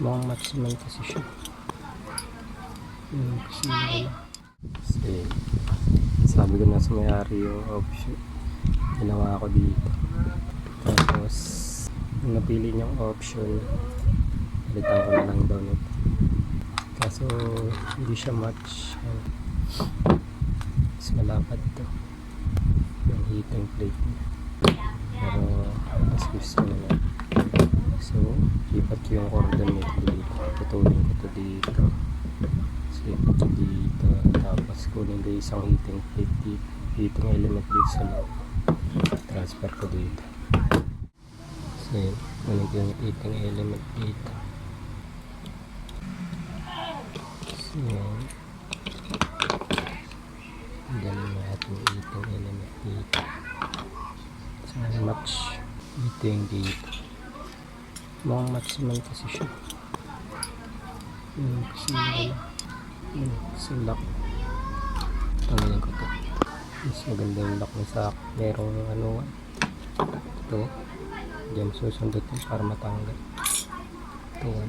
Mukhang maximum kasi siya. Kasi wala. Kasi sabi ko na sa may-ari yung option. Ginawa ko dito. Tapos yung napili niyang option, palitan ko na lang daw nito. Kaso hindi siya match. Mas malapad to yung heating plate niya. Pero mas gusto na lang. So lipat ko yung cordon nito dito. Putulin ko to dito. Lipat ko dito. Tapos kunin ko isang heating plate dito. Heating element dito sa loob. Transfer ko dito. So kunin ko yung heating element dito. So galing natin yung heating element dito. So match heating dito. Mukhang maximum kasi siya. Kasi wala. Kasi lock. Tanggalin ko to. Mas maganda yung lock na sa merong ano. Ito. Diyan susundutin para matanggal. Ito.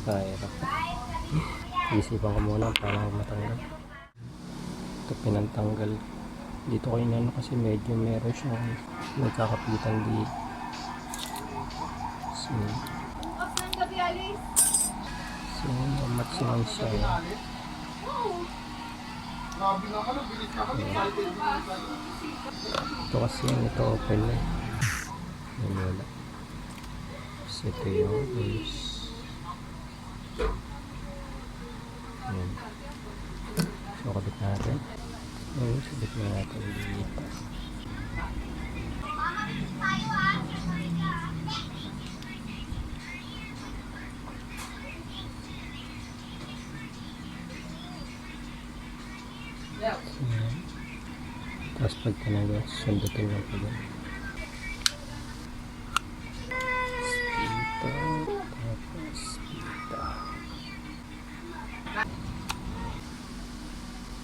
Sayra. Isipan ko muna para matanggal. Ito pinantanggal. Dito ko inano kasi medyo meron siyang nagkakapitan dito. So maximum siya. Ito kasi ito open na. Yan wala. So ito yung is. Yan. So kabit natin. Yan, sabit na natin dito. Tapos pag tinanggal, sundutin lang po doon. Dito, tapos dito.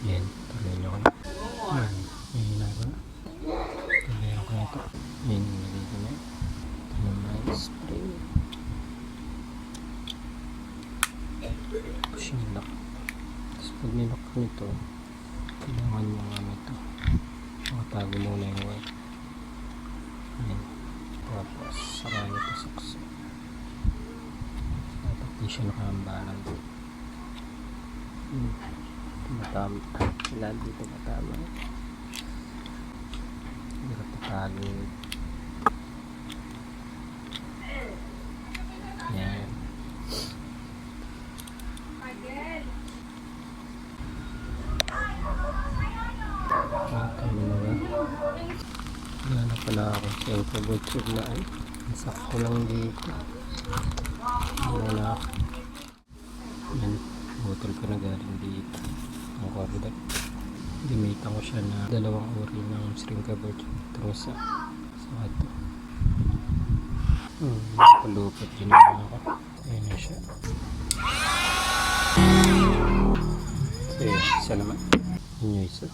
Yan, tuloy nyo ko na. Yan na ko na. Tuloy ko na ito. Yan, nalagay ko na. Ito naman, spray. Push yung lock. Tapos pag nilock ko nito, kailangan nyo nga ito. Makatago muna yung wire. Ayan. Tapos saka nito sukso. Dapat di siya nakahambalan. Tumatama. Kailan dito matama. Hindi ka tatago. Ayan. Wala na pala ako sa infrared tube na ay nasakto lang dito. Wala na ako. Yan, botol ko na galing dito ang cordon. Gamitan ko siya na dalawang uri ng shrink cover tube. Ito sa ito. Palupot din naman ako. Ayan na siya. So yun, isa naman. Yun yung isa.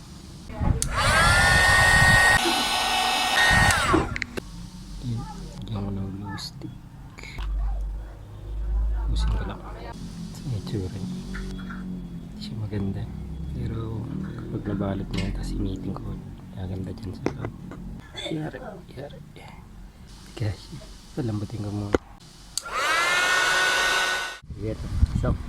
Lagyan ko ng glue stick. Pusin ko lang. Sa itsura niya. Hindi siya maganda. Pero kapag nabalot mo yan, tapos initin ko, maganda dyan sa loob. Yari. Guys, palambutin ko muna. Yan, shock.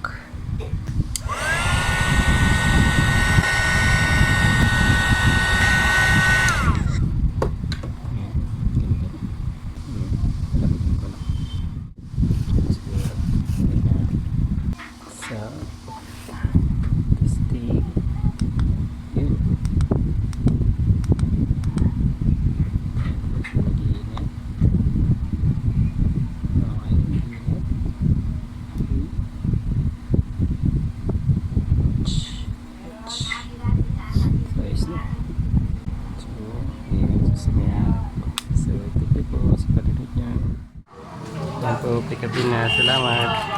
Yan po, pick up din na. Salamat.